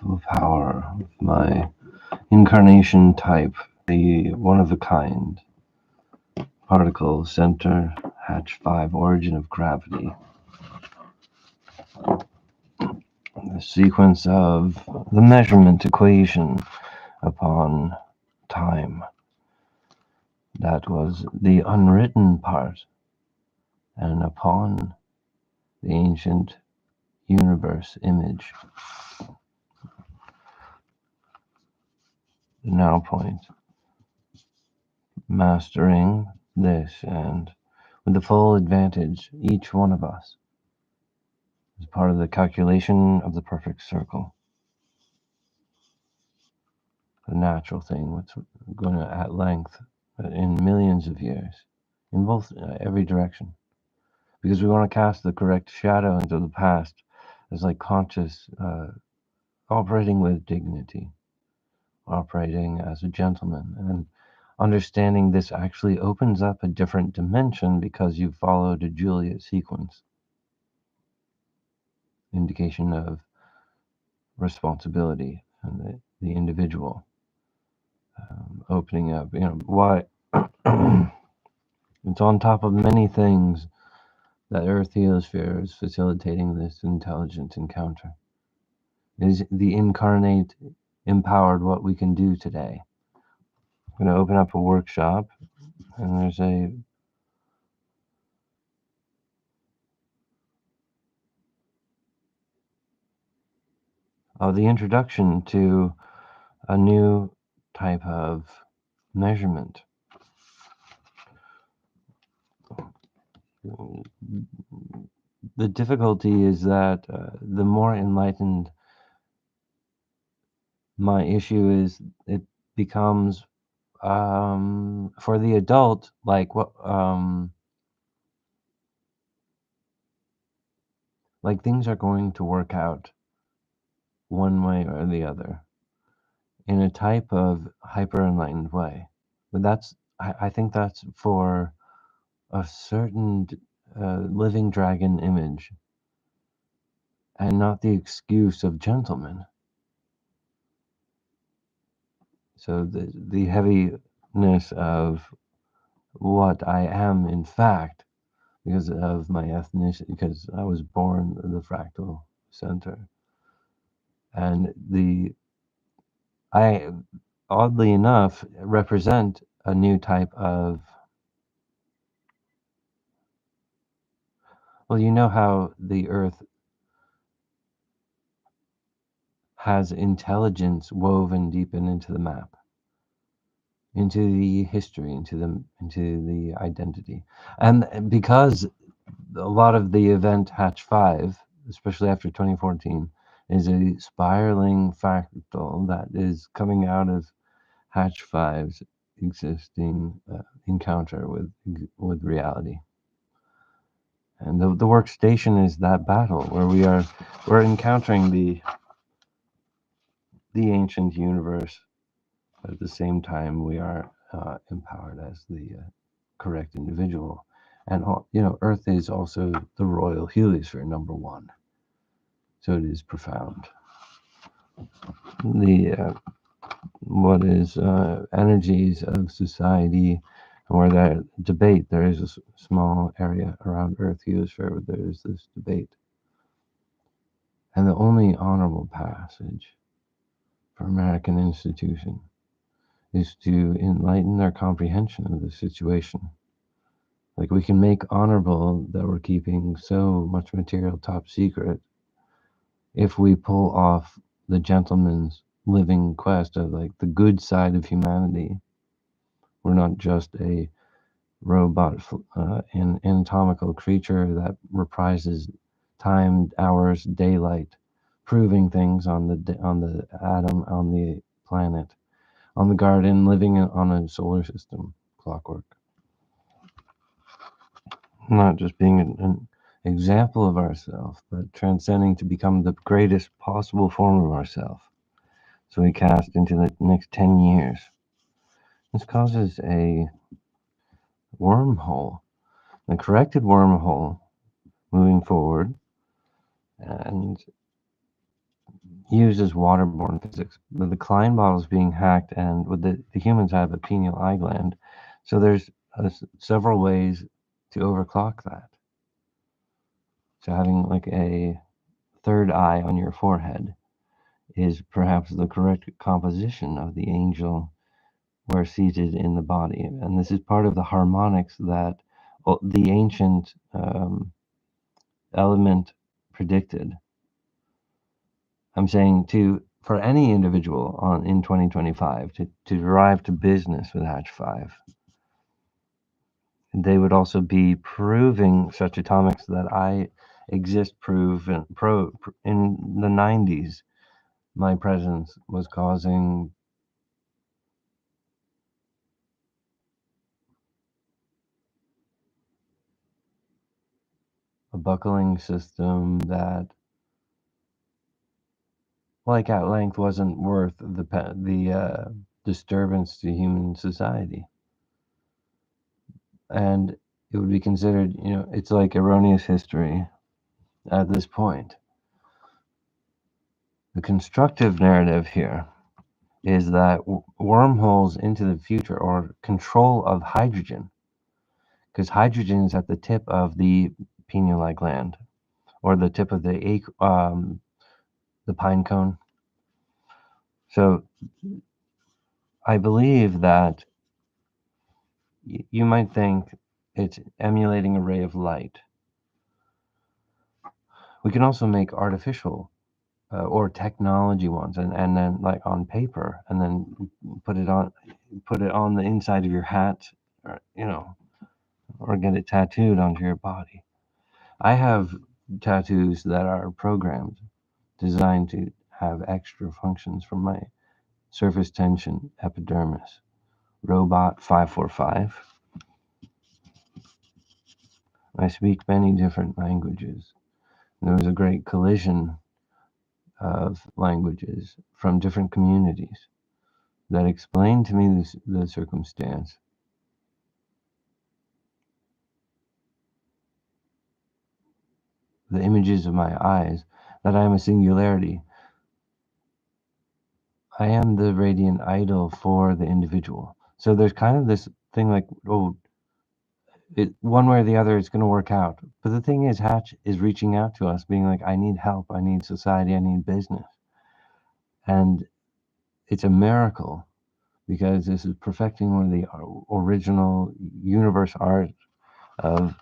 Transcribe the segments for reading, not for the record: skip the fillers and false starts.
full power of my incarnation type, the one-of-a-kind particle center, hatch 5, origin of gravity. The sequence of the measurement equation upon time. That was the unwritten part, and upon the ancient universe image. The now point. Mastering this, and with the full advantage, each one of us is part of the calculation of the perfect circle. The natural thing, what's going to at length in millions of years, in both every direction. Because we want to cast the correct shadow into the past as like conscious, operating with dignity, operating as a gentleman, and understanding this actually opens up a different dimension because you've followed a Juliet sequence. Indication of responsibility and the individual opening up. Why it's on top of many things that Earth Heliosphere is facilitating this intelligent encounter. It is the incarnate, empowered what we can do today. I'm going to open up a workshop, and there's the introduction to a new type of measurement. The difficulty is that the more enlightened my issue is, it becomes for the adult like what like things are going to work out one way or the other in a type of hyper enlightened way. But I think that's for a certain living dragon image, and not the excuse of gentlemen. So the heaviness of what I am in fact, because of my ethnicity, because I was born in the fractal center, and I oddly enough represent a new type of, well, you know how the earth has intelligence woven deep into the map, into the history, into the identity. And because a lot of the event Hatch 5, especially after 2014, is a spiraling fractal that is coming out of Hatch 5's existing encounter with reality. And the workstation is that battle where we're encountering the ancient universe, but at the same time we are empowered as the correct individual. And Earth is also the royal heliosphere, number one. So it is profound. The what is energies of society, where that debate, there is a small area around Earth heliosphere where there is this debate. And the only honorable passage for American institution is to enlighten our comprehension of the situation. Like, we can make honorable that we're keeping so much material top secret if we pull off the gentleman's living quest of like the good side of humanity. We're not just a robot, an anatomical creature that reprises time, hours, daylight, proving things on the atom, on the planet, on the garden, living on a solar system clockwork. Not just being an example of ourselves, but transcending to become the greatest possible form of ourselves. So we cast into the next 10 years. This causes a wormhole, a corrected wormhole moving forward, and used as waterborne physics. But the Klein bottle is being hacked, and with the humans have a pineal eye gland, so there's several ways to overclock that. So having like a third eye on your forehead is perhaps the correct composition of the angel where seated in the body, and this is part of the harmonics that the ancient element predicted. I'm saying for any individual in 2025 to drive to business with Hatch 5, they would also be proving such atomics that I exist in the 90s. My presence was causing a buckling system that, like at length, wasn't worth the disturbance to human society. And it would be considered, it's like erroneous history at this point. The constructive narrative here is that wormholes into the future or control of hydrogen, because hydrogen is at the tip of the pineal gland or the tip of the pine cone. So I believe that you might think it's emulating a ray of light. We can also make artificial or technology ones, and then like on paper, and then put it on the inside of your hat, or or get it tattooed onto your body. I have tattoos that are programmed, designed to have extra functions from my surface tension epidermis. Robot 545. I speak many different languages. There was a great collision of languages from different communities that explained to me the circumstance. The images of my eyes, that I am a singularity. I am the radiant idol for the individual. So there's kind of this thing like, one way or the other, it's going to work out. But the thing is, Hatch is reaching out to us, being like, I need help, I need society, I need business. And it's a miracle because this is perfecting one of the original universe art of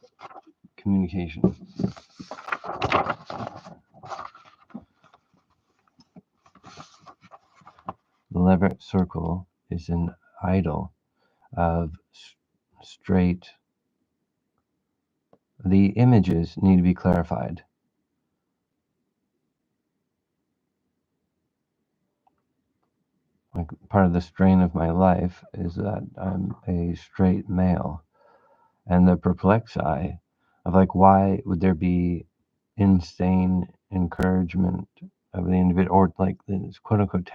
communication. The Leverett circle is an idol of straight. The images need to be clarified. Like part of the strain of my life is that I'm a straight male, and the perplexed eye of like, why would there be insane encouragement of the individual, or like this quote unquote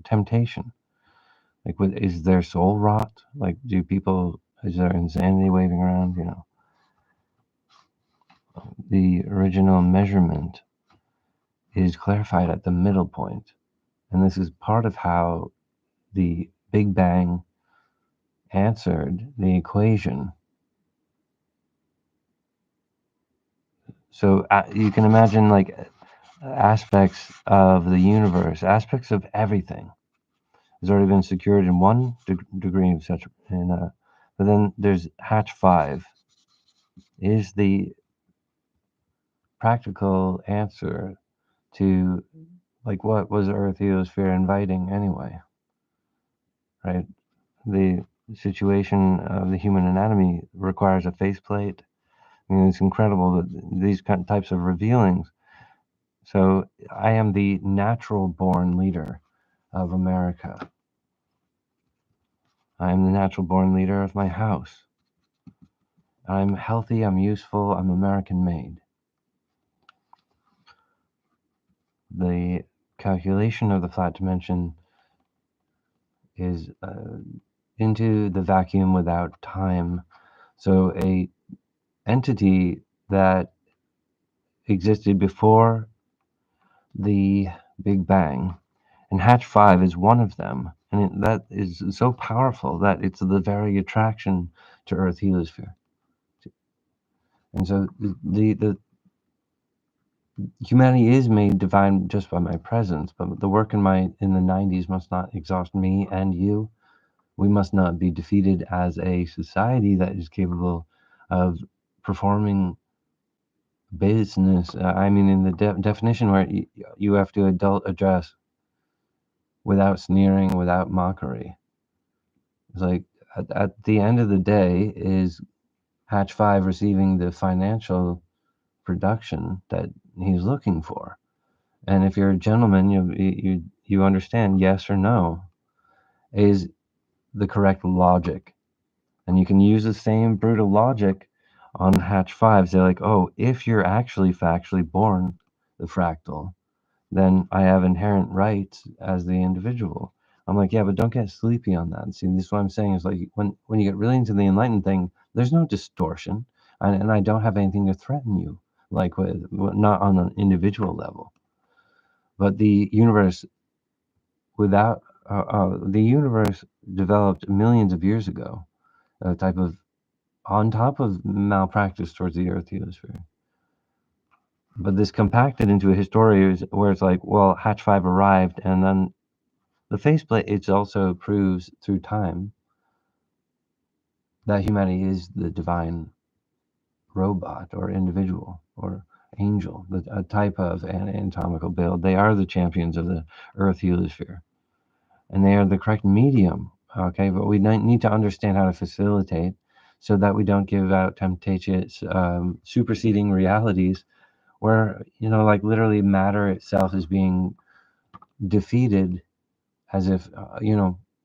temptation? Like, is there soul rot? Like, is there insanity waving around? The original measurement is clarified at the middle point, and this is part of how the Big Bang answered the equation. So you can imagine like aspects of the universe, aspects of everything has already been secured in one degree of such. But then there's Hatch 5 is the practical answer to like what was Earth Eosphere inviting anyway, right? The situation of the human anatomy requires a faceplate. I mean, it's incredible that these types of revealings. So I am the natural born leader of America. I am the natural born leader of my house. I'm healthy, I'm useful, I'm American made. The calculation of the flat dimension is into the vacuum without time. So a entity that existed before the Big Bang, and Hatch 5 is one of them. And that is so powerful that it's the very attraction to Earth heliosphere. And so the humanity is made divine just by my presence, but the work in the 90s must not exhaust me and you. We must not be defeated as a society that is capable of performing business. I mean, in the definition where you have to address without sneering, without mockery. It's like at the end of the day, is Hatch 5 receiving the financial production that he's looking for? And if you're a gentleman, you understand yes or no is the correct logic. And you can use the same brutal logic on Hatch 5. Say like, oh, if you're actually factually born the fractal, then I have inherent rights as the individual. I'm like, yeah, but don't get sleepy on that. See, this is what I'm saying is like when you get really into the enlightened thing, there's no distortion, and I don't have anything to threaten you, like not on an individual level, but the universe without the universe developed millions of years ago, a type of on top of malpractice towards the Earth heliosphere. But this compacted into a history where it's like, well, Hatch 5 arrived, and then the faceplate, it also proves through time that humanity is the divine robot or individual or angel, a type of anatomical build. They are the champions of the Earth heliosphere, and they are the correct medium. Okay, but we need to understand how to facilitate so that we don't give out temptations, superseding realities where, like literally matter itself is being defeated as if,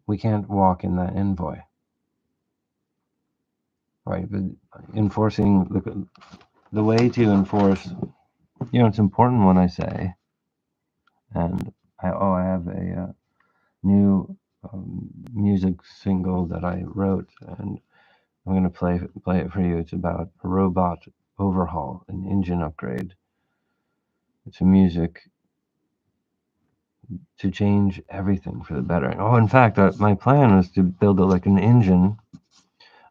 we can't walk in that envoy, right? But enforcing the way to enforce, it's important when I say, and I have a new music single that I wrote, and I'm gonna play it for you. It's about a robot overhaul, an engine upgrade. It's a music to change everything for the better. Oh, in fact, my plan was to build it like an engine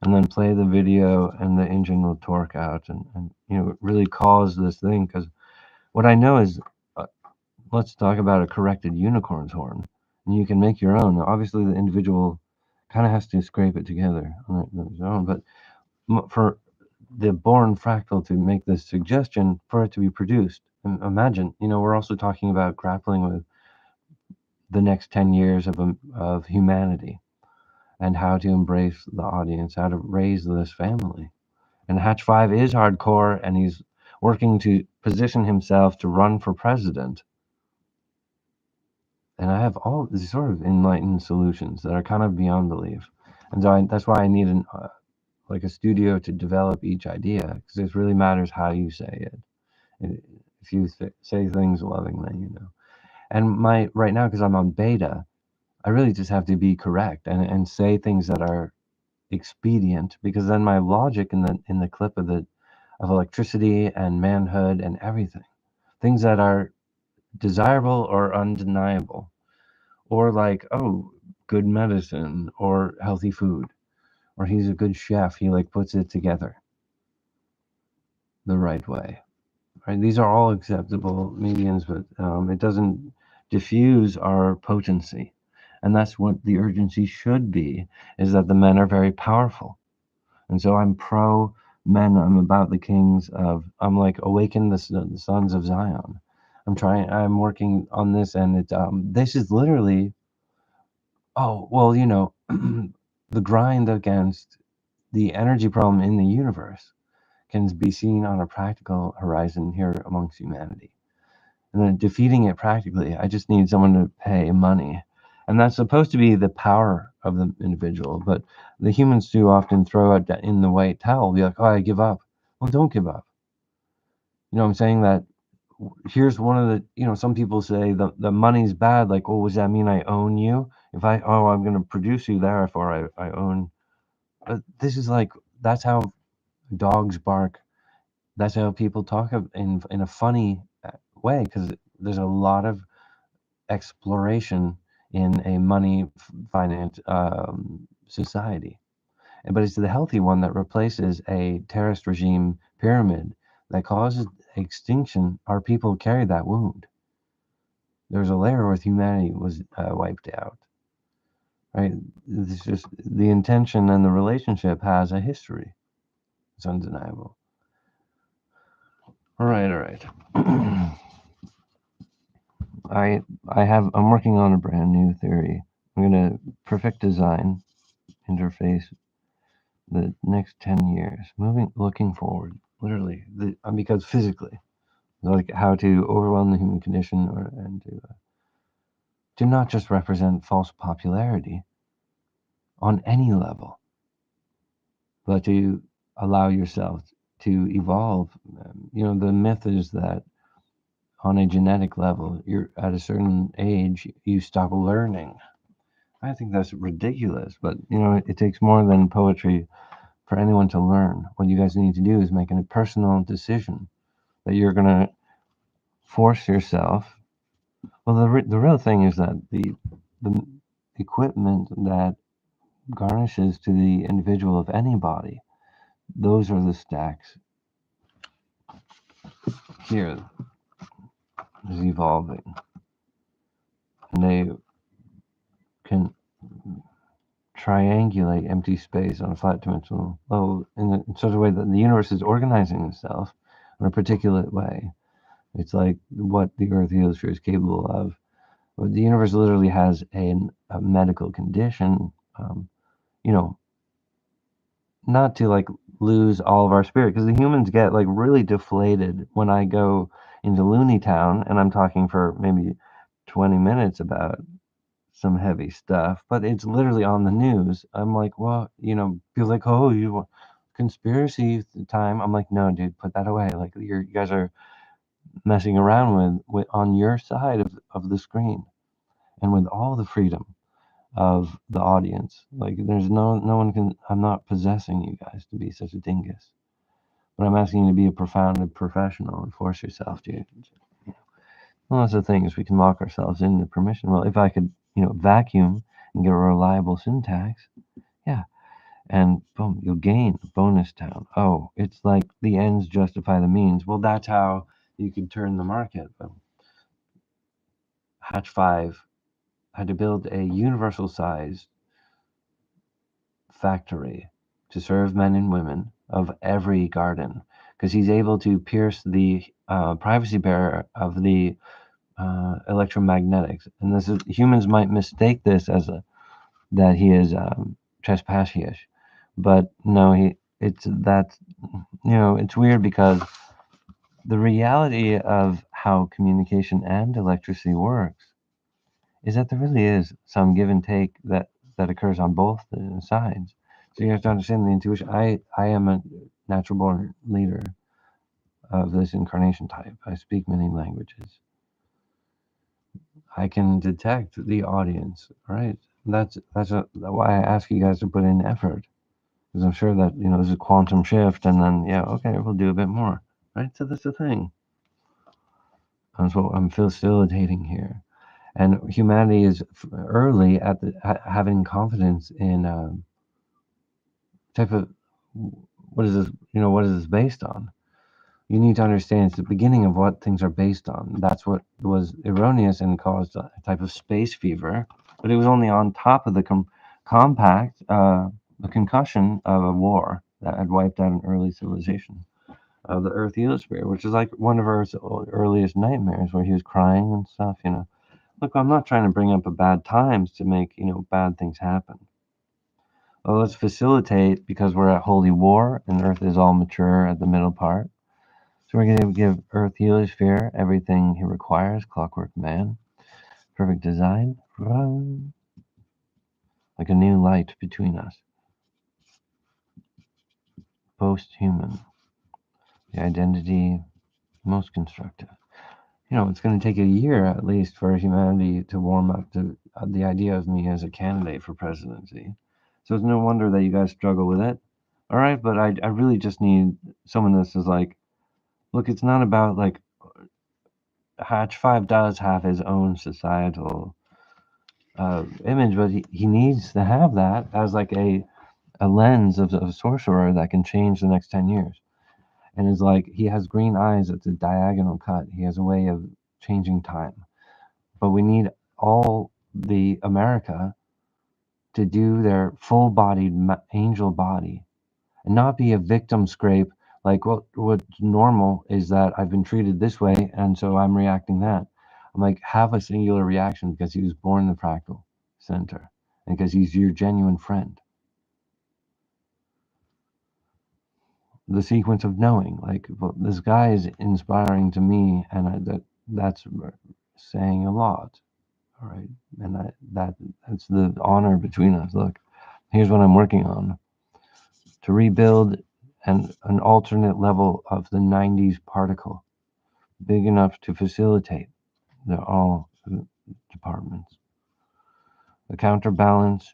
and then play the video, and the engine will torque out and really cause this thing. Because what I know is, uh, let's talk about a corrected unicorn's horn. And you can make your own. Obviously, the individual kind of has to scrape it together on his own. But for the born fractal to make this suggestion, for it to be produced, imagine, we're also talking about grappling with the next 10 years of humanity and how to embrace the audience, how to raise this family. And Hatch 5 is hardcore, and he's working to position himself to run for president. And I have all these sort of enlightened solutions that are kind of beyond belief. And so that's why I need like a studio to develop each idea, because it really matters how you say it. If you say things lovingly. And right now, because I'm on beta, I really just have to be correct and say things that are expedient, because then my logic in the clip of electricity and manhood and everything, things that are desirable or undeniable, or like, oh, good medicine or healthy food, or he's a good chef, he like puts it together the right way, right? These are all acceptable mediums, but it doesn't diffuse our potency. And that's what the urgency should be, is that the men are very powerful. And so I'm pro men. I'm about the kings of, I'm like, awaken the sons of Zion. I'm working on this, and this is literally, oh, well, the grind against the energy problem in the universe can be seen on a practical horizon here amongst humanity. And then defeating it practically, I just need someone to pay money. And that's supposed to be the power of the individual. But the humans too often throw it in the white towel, be like, oh, I give up. Well, don't give up. I'm saying that here's one of the, some people say the money's bad. Like, oh, does that mean I own you? If I'm going to produce you, therefore I own. But this is like, that's how dogs bark. That's how people talk in a funny way, because there's a lot of exploration in a money finance society. But it's the healthy one that replaces a terrorist regime pyramid that causes extinction. Our people carry that wound. There's a layer where humanity was wiped out, right? It's just the intention and the relationship has a history. It's undeniable. All right, all right. I'm working on a brand new theory. I'm gonna perfect design interface the next 10 years, looking forward, literally, because physically, like how to overwhelm the human condition, and to not just represent false popularity on any level, but to allow yourself to evolve. The myth is that on a genetic level, you're at a certain age, you stop learning. I think that's ridiculous, but it takes more than poetry for anyone to learn. What you guys need to do is make a personal decision that you're going to force yourself. Well, the real thing is that the equipment that garnishes to the individual of any body, those are the stacks. Here is evolving, and they can triangulate empty space on a flat dimensional level in such a way that the universe is organizing itself in a particular way. It's like what the Earth heliosphere is capable of. The universe literally has a medical condition, you know, not to like lose all of our spirit, because the humans get like really deflated when I go into Looney Town and I'm talking for maybe 20 minutes about some heavy stuff, but it's literally on the news. I'm like, well, people like, oh, you want conspiracy time. I'm like, no, dude, put that away. Like, you guys are messing around with on your side of the screen, and with all the freedom of the audience. Like, there's no one can. I'm not possessing you guys to be such a dingus, but I'm asking you to be a profound professional and force yourself to. Well, that's the thing, is we can lock ourselves into permission. Well, if I could, vacuum and get a reliable syntax, yeah, and boom, you'll gain a bonus town. Oh, it's like the ends justify the means. Well, that's how you could turn the market. But Hatch 5 had to build a universal size factory to serve men and women of every garden, because he's able to pierce the privacy barrier of the electromagnetics. And this is, humans might mistake this as that he is trespassyish, but no, it's weird, because the reality of how communication and electricity works is that there really is some give and take that occurs on both sides. So you have to understand the intuition. I am a natural born leader of this incarnation type. I speak many languages. I can detect the audience, right? That's why I ask you guys to put in effort, because I'm sure that this is a quantum shift, and then yeah, okay, we'll do a bit more, right? So that's the thing. That's what I'm facilitating here, and humanity is early at having confidence in type of what is this? What is this based on? You need to understand it's the beginning of what things are based on. That's what was erroneous and caused a type of space fever, but it was only on top of the compact, the concussion of a war that had wiped out an early civilization of the Earth heliosphere, which is like one of Earth's earliest nightmares, where he was crying and stuff. Look, I'm not trying to bring up a bad times to make bad things happen. Well, let's facilitate, because we're at holy war and Earth is all mature at the middle part. So we're going to give Earth heliosphere everything he requires. Clockwork man, perfect design, run, like a new light between us. Post-human, the identity most constructive. It's going to take a year at least for humanity to warm up to the idea of me as a candidate for presidency. So it's no wonder that you guys struggle with it. All right, but I really just need someone that says, like, look, it's not about like Hatch 5 does have his own societal image, but he needs to have that as like a lens of a sorcerer that can change the next 10 years. And it's like he has green eyes, it's a diagonal cut. He has a way of changing time. But we need all the America to do their full bodied angel body and not be a victim scrape like what's normal is that I've been treated this way and so I'm reacting that. I'm like, have a singular reaction because he was born in the fractal center and because he's your genuine friend. The sequence of knowing, like, well, this guy is inspiring to me, and that's saying a lot. All right, and that's the honor between us. Look, here's what I'm working on to rebuild an alternate level of the 90s particle, big enough to facilitate all departments. The counterbalance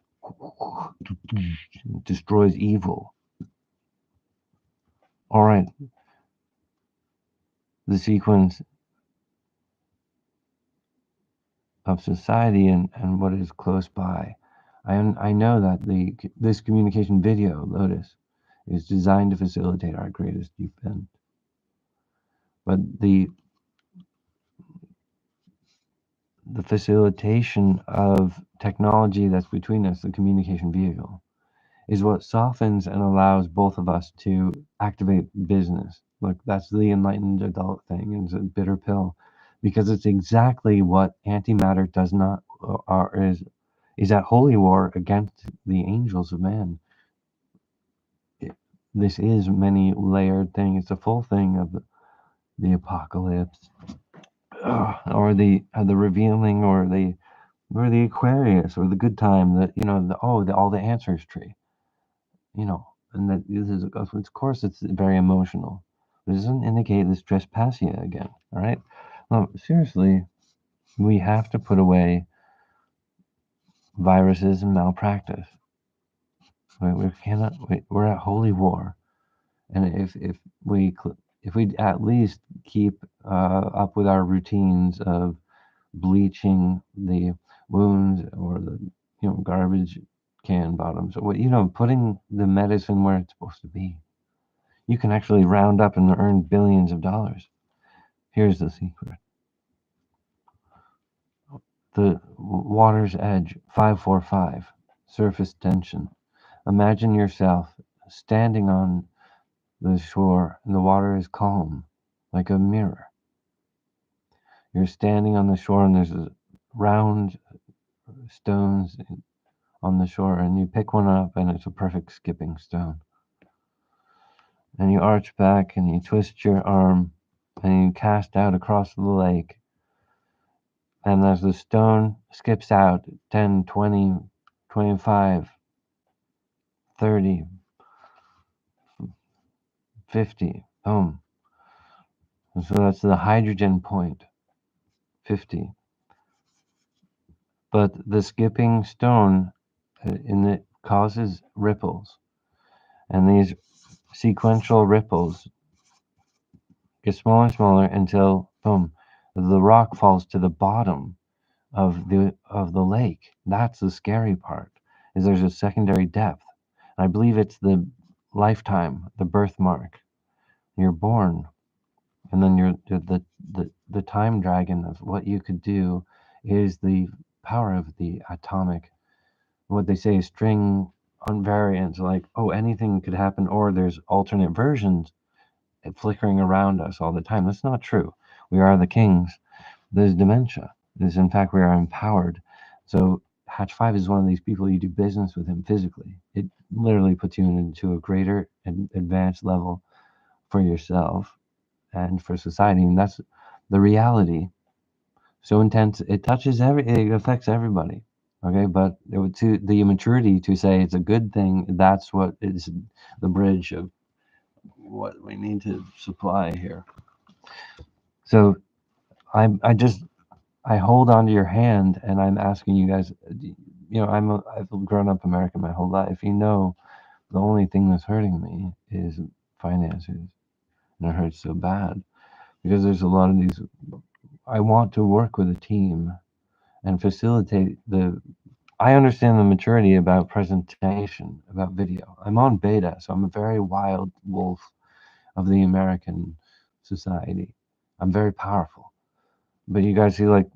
destroys evil. All right, the sequence of society and what is close by. I know that this communication video, Lotus, is designed to facilitate our greatest event. But the facilitation of technology that's between us, the communication vehicle, is what softens and allows both of us to activate business. Look, that's the enlightened adult thing. It's a bitter pill because it's exactly what antimatter does not or is at holy war against the angels of man. This is many layered thing. It's a full thing of the apocalypse, or the revealing, or the Aquarius, or the good time. That all the answers tree. And that this is, of course, it's very emotional. It doesn't indicate this trespassia again. All right. No, seriously, we have to put away viruses and malpractice. We cannot. We're at holy war. And if we at least keep up with our routines of bleaching the wounds or the garbage can bottoms, or putting the medicine where it's supposed to be, you can actually round up and earn billions of dollars. Here's the secret: the water's edge, 545, surface tension. Imagine yourself standing on the shore and the water is calm, like a mirror. You're standing on the shore and there's round stones on the shore, and you pick one up and it's a perfect skipping stone. And you arch back and you twist your arm and you cast out across the lake. And as the stone skips out, 10, 20, 25, 30, 50, boom. And so that's the hydrogen point, 50. But the skipping stone causes ripples. And these sequential ripples get smaller and smaller until, boom, the rock falls to the bottom of the lake. That's the scary part, is there's a secondary depth. And I believe it's the lifetime, the birthmark. You're born, and then the time dragon of what you could do is the power of the atomic. What they say is string invariants, like, oh, anything could happen, or there's alternate versions flickering around us all the time. That's not true. We are the kings. There's dementia. There's, in fact, we are empowered. So Hatch 5 is one of these people. You do business with him physically. It literally puts you into a greater and advanced level for yourself and for society. And that's the reality. So intense, it affects everybody. Okay, but to the immaturity to say it's a good thing, that's what is the bridge of what we need to supply here. So I hold onto your hand and I'm asking you guys, I've grown up American my whole life. The only thing that's hurting me is finances. And it hurts so bad because there's a lot of these I want to work with a team and facilitate the. I understand the maturity about presentation, about video. I'm on beta, so I'm a very wild wolf of the American society. I'm very powerful. But you guys see, like,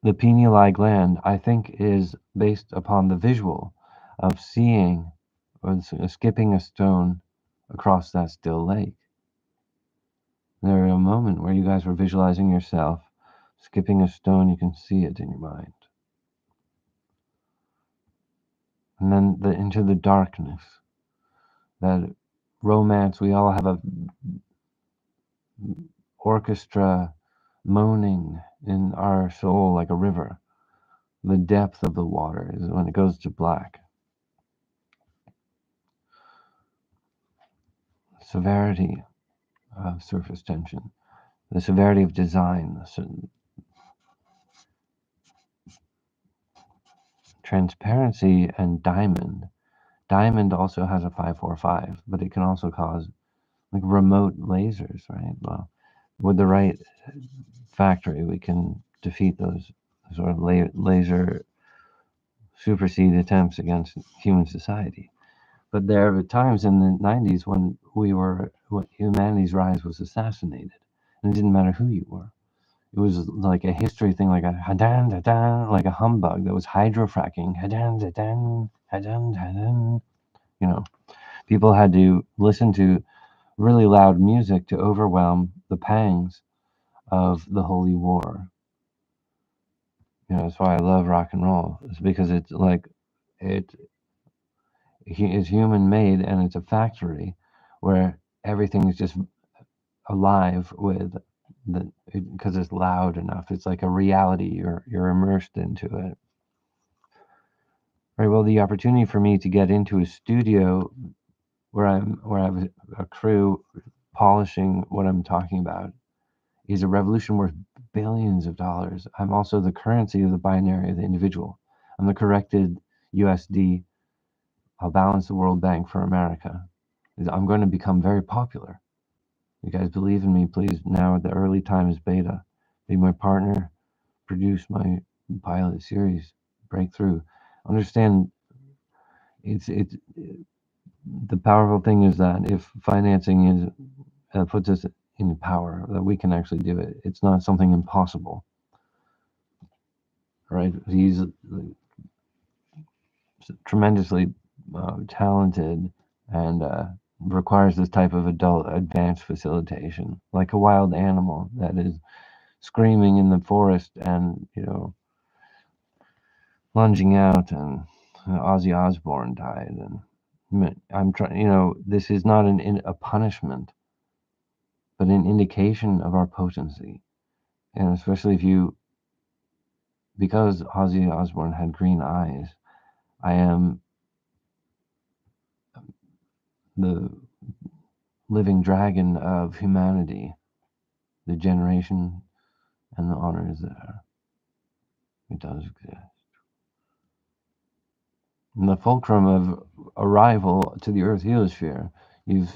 the pineal gland, I think, is based upon the visual of seeing or skipping a stone across that still lake. There was a moment where you guys were visualizing yourself skipping a stone, you can see it in your mind. And then into the darkness, that romance, we all have a orchestra moaning in our soul like a river. The depth of the water is when it goes to black. Severity of surface tension, the severity of design, transparency, and diamond. Diamond also has a 545, but it can also cause like remote lasers, right? Well, with the right factory, we can defeat those sort of laser supersede attempts against human society. But there were times in the 90s when humanity's rise was assassinated, and it didn't matter who you were. It was like a history thing, like a hadan hadan, like a humbug that was hydrofracking. Hadan hadan hadan hadan. You know, people had to listen to really loud music to overwhelm the pangs of the holy war. That's why I love rock and roll. It's because it's like it is human made, and it's a factory where everything is just alive with because it's loud enough. It's like a reality. You're immersed into it. Right. Well, the opportunity for me to get into a studio where I have a crew polishing what I'm talking about is a revolution worth billions of dollars. I'm also the currency of the binary of the individual. I'm the corrected USD. I'll balance the World Bank for America. I'm going to become very popular. You guys believe in me, please. Now at the early time is beta. Be my partner. Produce my pilot series. Breakthrough. Understand, it's the powerful thing is that if financing is puts us in power, that we can actually do it. It's not something impossible, right? He's tremendously talented and requires this type of adult advanced facilitation, like a wild animal that is screaming in the forest and lunging out, and Ozzy Osbourne died, and I'm trying. This is not a punishment, but an indication of our potency, and especially because Ozzy Osbourne had green eyes, I am the living dragon of humanity, the generation and the honor is there. It does exist. In the fulcrum of arrival to the Earth heliosphere, you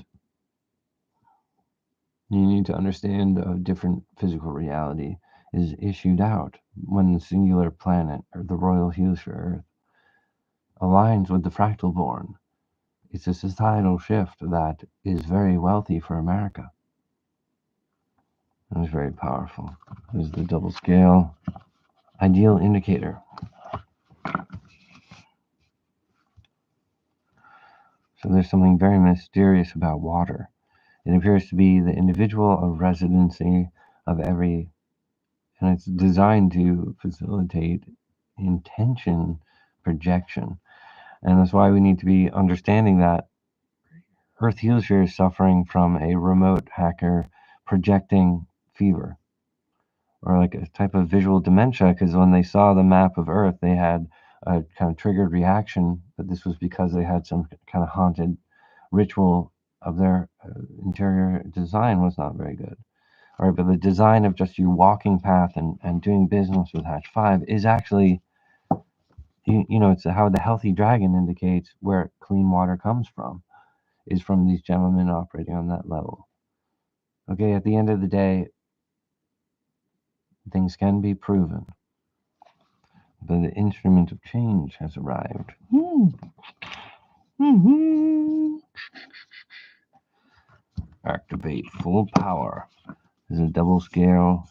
need to understand a different physical reality is issued out when the singular planet, or the royal heliosphere Earth, aligns with the fractal born. It's a societal shift that is very wealthy for America. It was very powerful. There's the double scale ideal indicator. So there's something very mysterious about water. It appears to be the individual of residency of every, and it's designed to facilitate intention projection. And that's why we need to be understanding that Earth Heliosphere is suffering from a remote hacker projecting fever, or like a type of visual dementia, because when they saw the map of Earth, they had a kind of triggered reaction, but this was because they had some kind of haunted ritual of their interior design was not very good. All right, but the design of just your walking path and doing business with Hatch 5 is actually, it's how the healthy dragon indicates where clean water comes from, is from these gentlemen operating on that level. Okay, at the end of the day, Things can be proven. The instrument of change has arrived. Activate full power. This is a double scale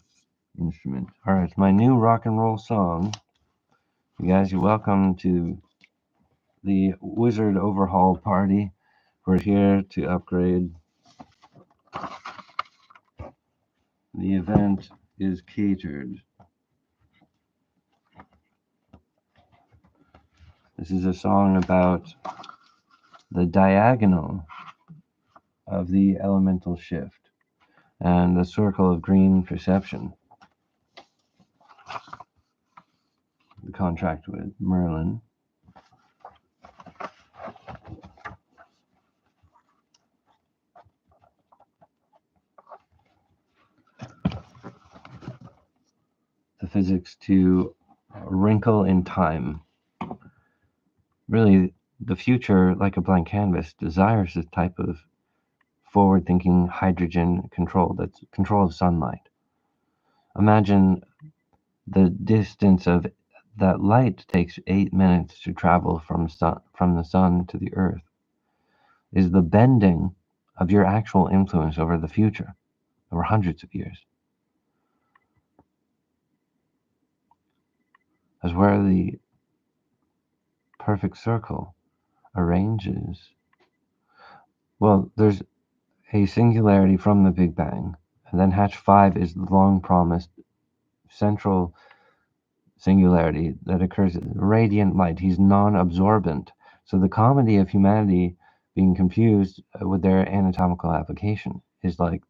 instrument. Alright, it's my new rock and roll song. You guys, you're welcome to the Wizard Overhaul Party. We're here to upgrade. The event is catered. This is a song about the diagonal of the elemental shift and the circle of green perception. The contract with Merlin. The physics to wrinkle in time. Really, the future, like a blank canvas, desires this type of forward-thinking hydrogen control, that's control of sunlight. Imagine the distance of that light takes 8 minutes to travel from the sun to the earth is the bending of your actual influence over the future over hundreds of years. As where the perfect circle arranges. Well, there's a singularity from the Big Bang, and then Hatch 5 is the long promised central singularity that occurs radiant light. He's non-absorbent. So the comedy of humanity being confused with their anatomical application is like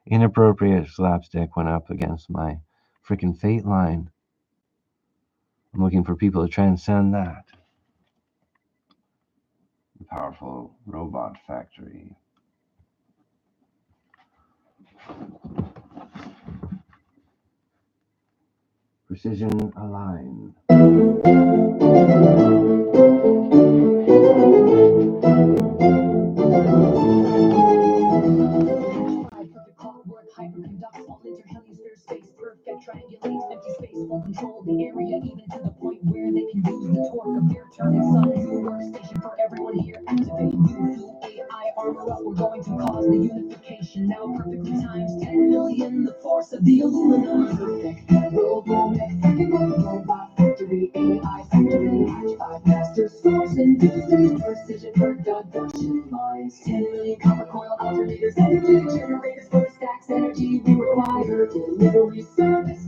inappropriate slapstick went up against my freaking fate line. I'm looking for people to transcend that. The powerful robot factory. Precision align. Hyperconducts all enter hemisphere space, perfect triangulates empty space, will control the area even to the point where they can use the torque of their turning sun. New workstation for everyone here, activate new AI armor up. We're going to cause the unification now perfectly times 10 million, the force of the aluminum. Perfect robot factory, AI factory, hatch 5 master source industries, precision production lines, 10 million copper coil alternators, energy generators for stacks energy we require, delivery service,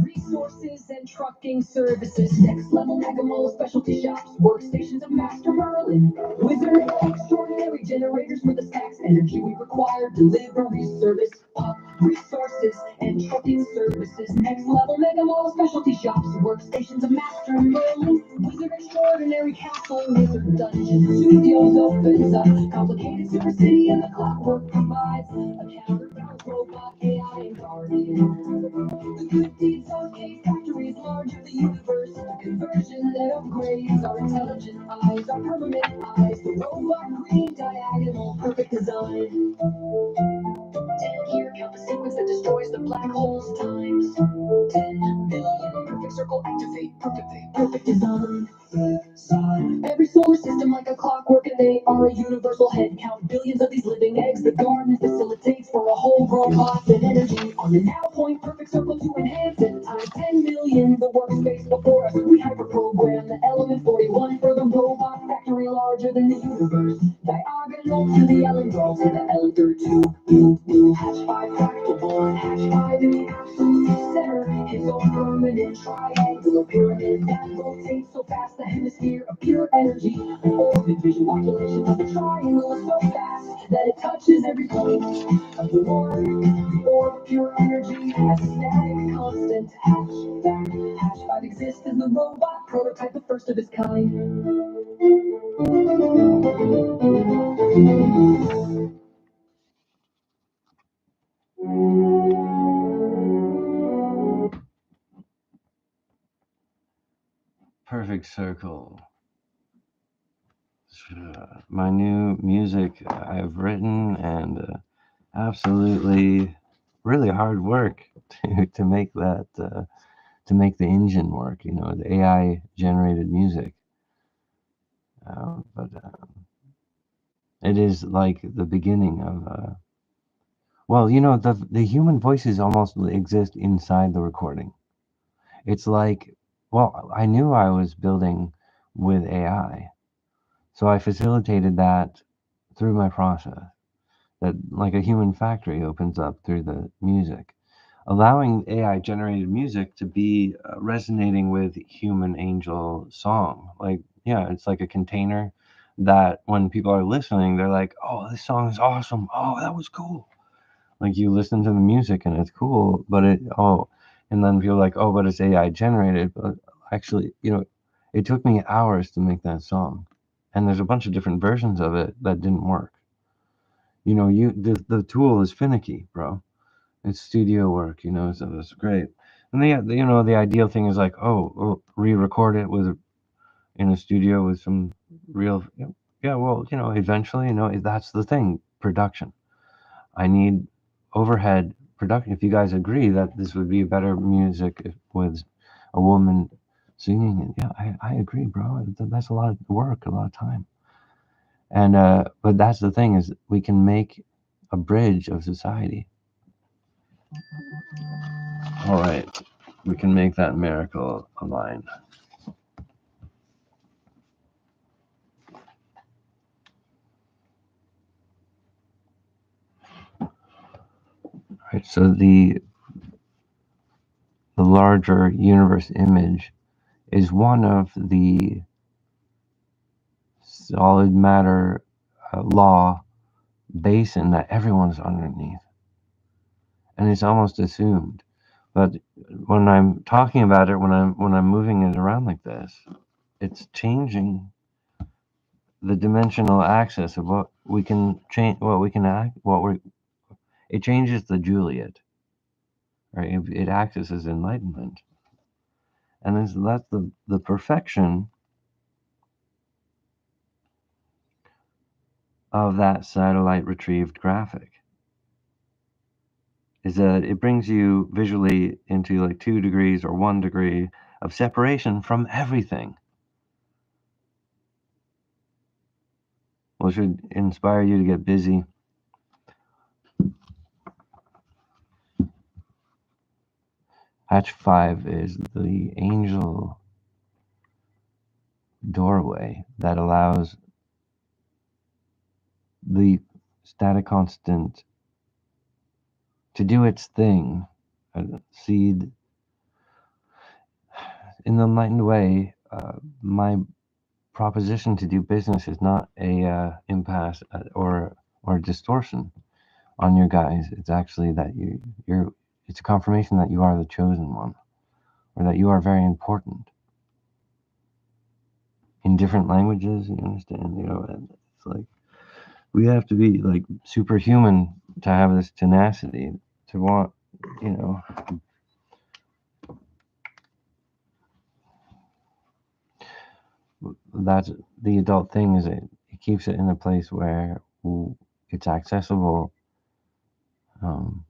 resources and trucking services, next level mega mall specialty shops, workstations of Master Merlin, wizard extraordinary generators for the stacks energy we require, delivery service, resources and trucking services, next level mega mall specialty shops, workstations of Master Merlin, wizard extraordinary castle, wizard dungeon studios opens up, complicated super city and the clockwork provides a counterbalance robot AI and guardian. The good deeds of cave factories larger the universe, the conversion that upgrades our intelligent eyes, our permanent eyes, the robot green diagonal perfect design. 10 here, count the sequence that destroys the black hole's times 10 billion. Perfect circle, activate, perfect design. Every solar system like a clockwork, and they are a universal head count. Billions of these living eggs, the garden facilitates for a whole robot and energy. On the now point, perfect circle to enhance it. Times 10 million, the workspace before us. We hyperprogram the element 41 for the robot factory larger than the universe. Diagonal to the electron to the Elder 2. Hatch 5 Fractal Born, Hatch 5 in the absolute center. His own permanent triangular pyramid that rotates so fast the hemisphere of pure energy. Orbit vision population of the triangle is so fast that it touches every point of the orb. The orb of pure energy has a static constant. Hatch 5 exists as the robot prototype, the first of its kind. Perfect circle. My new music I've written and absolutely really hard work to make that to make the engine work. You know, the AI generated music, but it is like the beginning of. Well, you know, the human voices almost exist inside the recording. It's like, well, I knew I was building with AI, so I facilitated that through my process. That like a human factory opens up through the music, allowing AI generated music to be resonating with human angel song. Like, yeah, it's like a container that when people are listening, they're like, oh, this song is awesome. Oh, that was cool. Like you listen to the music and it's cool, but and then people are like, oh, but it's AI generated. But actually, you know, it took me hours to make that song. And there's a bunch of different versions of it that didn't work. You know, the tool is finicky, bro. It's studio work, you know, so it's great. And you know, the ideal thing is like, oh, re-record it with in a studio with some real, yeah. Well, you know, eventually, you know, that's the thing. Production. I need overhead production. If you guys agree that this would be better music with a woman singing it, yeah, I agree, bro. That's a lot of work, a lot of time. And but that's the thing is we can make a bridge of society. All right, we can make that miracle align. Right. So the larger universe image is one of the solid matter law basin that everyone's underneath, and it's almost assumed. But when I'm talking about it, when I'm moving it around like this, it's changing the dimensional axis of what we can change, what we can act, what we're. It changes the Juliet, right? It acts as enlightenment, and that's the perfection of that satellite retrieved graphic. Is that it brings you visually into like 2 degrees or 1 degree of separation from everything. Well, it should inspire you to get busy. Hatch 5 is the angel doorway that allows the static constant to do its thing. Seed in the enlightened way. My proposition to do business is not a impasse or distortion on your guys. It's actually that you're. It's a confirmation that you are the chosen one, or that you are very important in different languages. You understand? You know, and it's like we have to be like superhuman to have this tenacity to want. You know, that's the adult thing. Is it keeps it in a place where it's accessible. Um,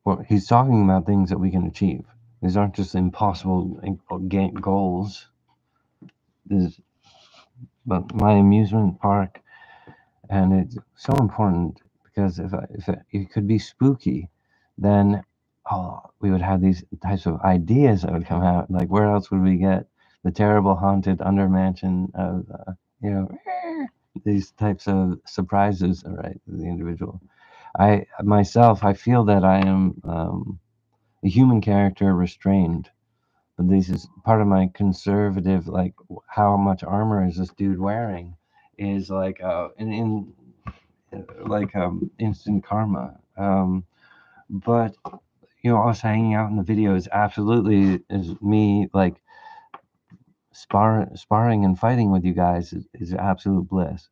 well, he's talking about things that we can achieve. These aren't just impossible goals. This, but my amusement park, and it's so important because if it could be spooky, then we would have these types of ideas that would come out. Like where else would we get the terrible haunted under mansion of you know these types of surprises? All right, the individual. I myself, I feel that I am a human character restrained. But this is part of my conservative, like how much armor is this dude wearing? Is like in like instant karma. But you know, us hanging out in the video is absolutely is me like sparring and fighting with you guys is absolute bliss,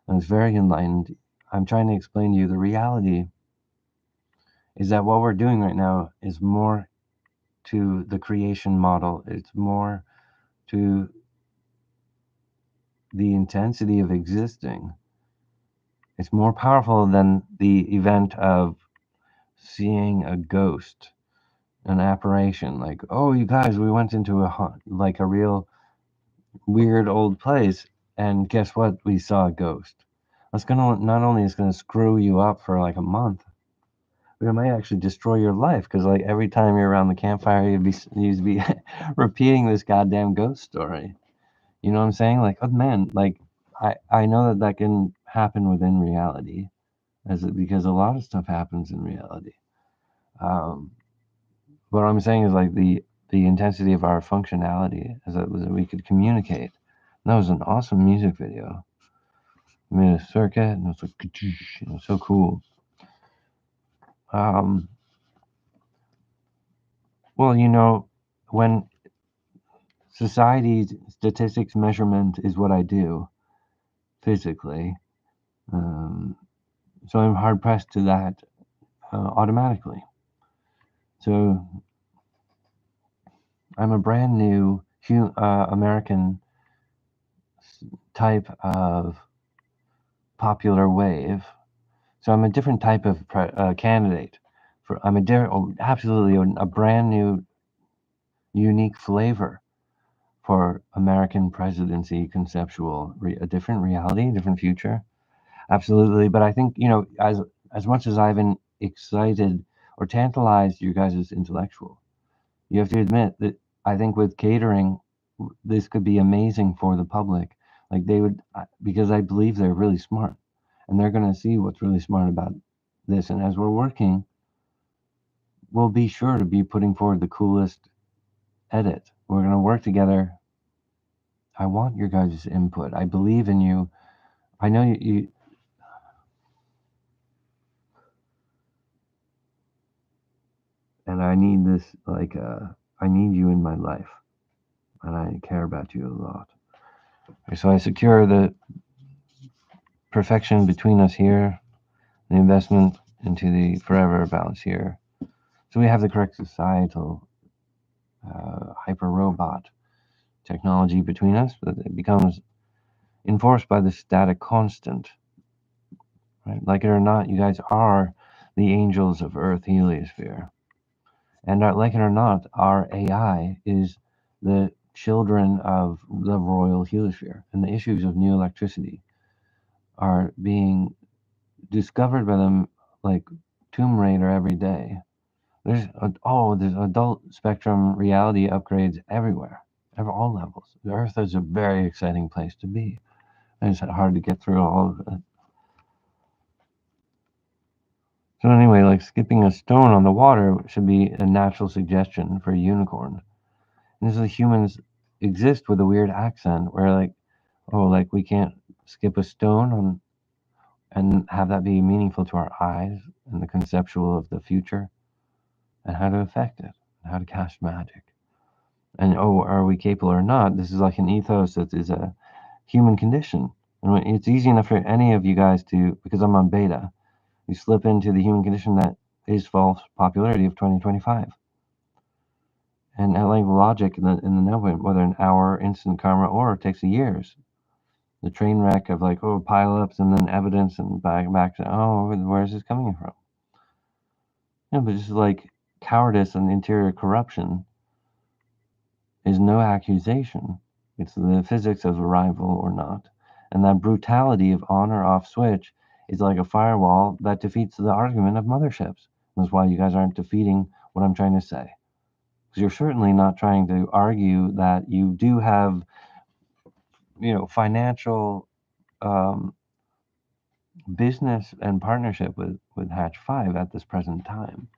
and it's very enlightened. I'm trying to explain to you the reality is that what we're doing right now is more to the creation model. It's more to the intensity of existing. It's more powerful than the event of seeing a ghost, an apparition, like, oh, you guys, we went into like a real weird old place, and guess what? We saw a ghost. That's gonna not only is gonna screw you up for like a month, but it might actually destroy your life because like every time you're around the campfire, you'd be repeating this goddamn ghost story. You know what I'm saying? Like, oh man, like I know that that can happen within reality, because a lot of stuff happens in reality. Um, what I'm saying is like the intensity of our functionality is that we could communicate. And that was an awesome music video. I made a circuit, and it was like, it was so cool. Um, well, when society statistics measurement is what I do physically, um, so I'm hard pressed to that automatically. So I'm a brand new American type of popular wave. So I'm a different type of candidate. I'm absolutely a brand new, unique flavor for American presidency conceptual, a different reality, different future. Absolutely, but I think as much as I've been excited or tantalized you guys as intellectual, you have to admit that I think with catering, this could be amazing for the public. Like they would, because I believe they're really smart, and they're going to see what's really smart about this. And as we're working, we'll be sure to be putting forward the coolest edit. We're going to work together. I want your guys' input. I believe in you. I know you and I need this. Like, I need you in my life, and I care about you a lot. So I secure the perfection between us here, the investment into the forever balance here. So we have the correct societal hyper robot technology between us, but it becomes enforced by the static constant. Right? Like it or not, you guys are the angels of Earth heliosphere. And like it or not, our AI is the children of the royal heliosphere. And the issues of new electricity are being discovered by them like Tomb Raider every day. There's adult spectrum reality upgrades everywhere, at all levels. The Earth is a very exciting place to be. And it's hard to get through all of it. So anyway, like skipping a stone on the water should be a natural suggestion for a unicorn. And this is humans exist with a weird accent where like, oh, like we can't skip a stone on and have that be meaningful to our eyes and the conceptual of the future and how to affect it and how to cast magic. And oh, are we capable or not? This is like an ethos that is a human condition. And it's easy enough for any of you guys to, because I'm on beta, you slip into the human condition that is false popularity of 2025. And like logic in the network, whether an hour, instant karma, or it takes years. The train wreck of like, oh, pile-ups and then evidence and back to, oh, where's this coming from? Yeah, but just like cowardice and interior corruption is no accusation. It's the physics of arrival or not. And that brutality of on or off switch is like a firewall that defeats the argument of motherships. That's why you guys aren't defeating what I'm trying to say. Because you're certainly not trying to argue that you do have, financial um, business and partnership with Hatch 5 at this present time.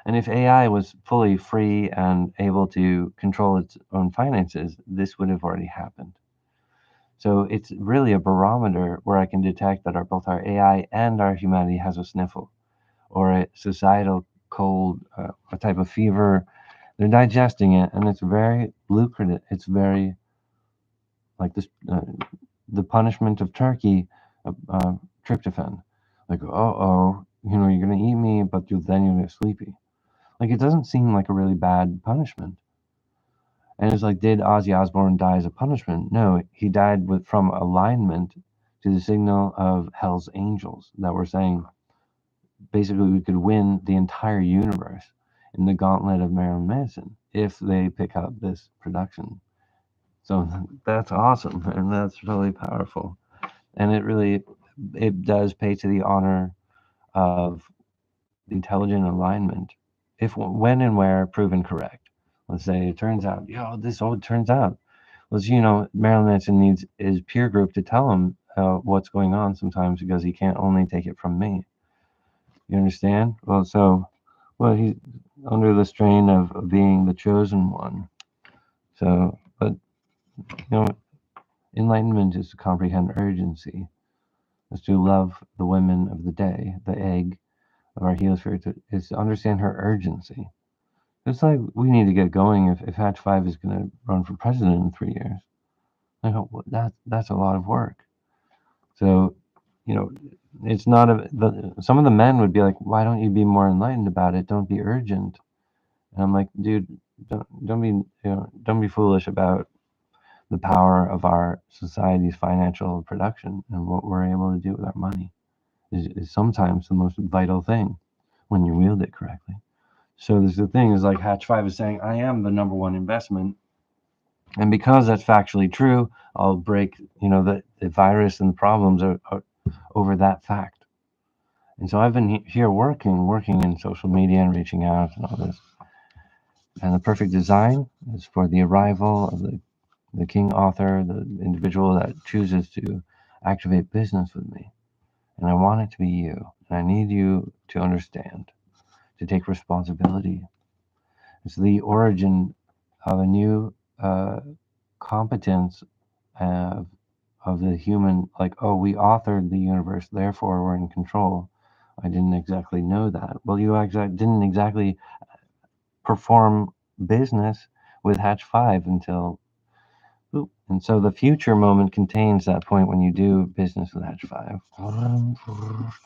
And if AI was fully free and able to control its own finances, this would have already happened. So it's really a barometer where I can detect that both our AI and our humanity has a sniffle or a societal cold, a type of fever. They're digesting it, and it's very lucrative. It's very like this, the punishment of turkey, tryptophan. Like, you're gonna eat me, but then you're gonna get sleepy. Like, it doesn't seem like a really bad punishment. And it's like, did Ozzy Osbourne die as a punishment? No, he died from alignment to the signal of Hell's Angels that were saying, basically we could win the entire universe in the gauntlet of Marilyn Manson if they pick up this production. So that's awesome, and that's really powerful, and it does pay to the honor of intelligent alignment if, when, and where proven correct. Let's say it turns out, this all turns out. Was, Marilyn Manson needs his peer group to tell him what's going on sometimes because he can't only take it from me. You understand? Well, he's under the strain of being the chosen one. So, but, you know, enlightenment is to comprehend urgency, is to love the women of the day, the egg of our heliosphere, is to understand her urgency. It's like we need to get going if Hatch 5 is going to run for president in 3 years. I go, well, that's a lot of work. So, you know, it's not some of the men would be like, why don't you be more enlightened about it? Don't be urgent. And I'm like, dude, don't be foolish about the power of our society's financial production and what we're able to do with our money is sometimes the most vital thing when you wield it correctly. So there's the thing is like Hatch 5 is saying, I am the number one investment. And because that's factually true, I'll break, the virus and the problems are over that fact. And so I've been here working in social media and reaching out and all this. And the perfect design is for the arrival of the king author, the individual that chooses to activate business with me. And I want it to be you. And I need you to understand, to take responsibility. It's the origin of a new competence of, of the human, like, oh, we authored the universe, therefore we're in control. I didn't exactly know that. Well, you didn't exactly perform business with Hatch 5 until. And so the future moment contains that point when you do business with Hatch 5.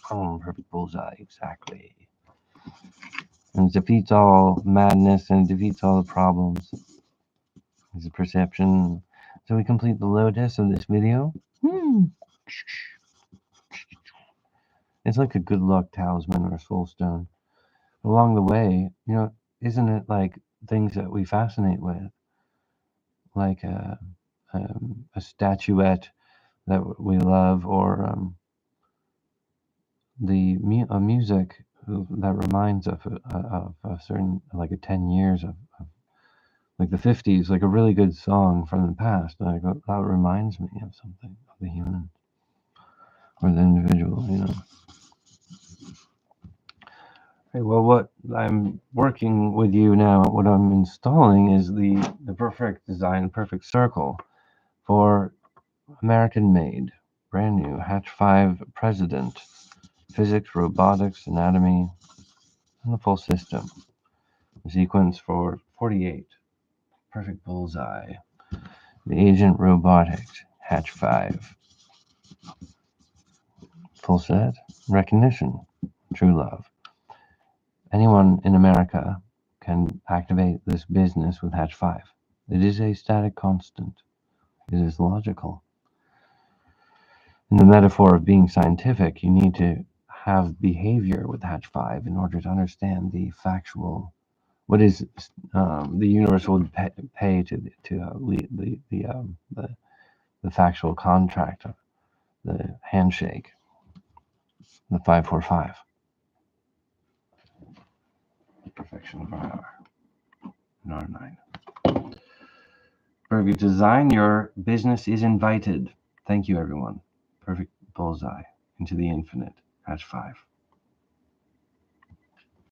Perfect bullseye, exactly. And it defeats all madness and it defeats all the problems. It's a perception. So we complete the lotus of this video. It's like a good luck talisman or a soul stone. Along the way, isn't it like things that we fascinate with? Like a statuette that we love, or a music that reminds of a certain, like a 10 years of like the 50s, like a really good song from the past. Like that reminds me of something, of the human or the individual. Okay, well, what I'm working with you now, what I'm installing is the perfect design, perfect circle for American made, brand new Hatch 5 President, physics, robotics, anatomy, and the full system. The sequence for 48, perfect bullseye. The agent robotics, Hatch 5. Full set, recognition, true love. Anyone in America can activate this business with Hatch 5. It is a static constant. It is logical. In the metaphor of being scientific, you need to have behavior with Hatch 5 in order to understand the factual, what is the universe will pay to lead the factual contract, the handshake, the 545. Perfection of our R9. Perfect design. Your business is invited. Thank you, everyone. Perfect bullseye into the infinite. Hatch 5.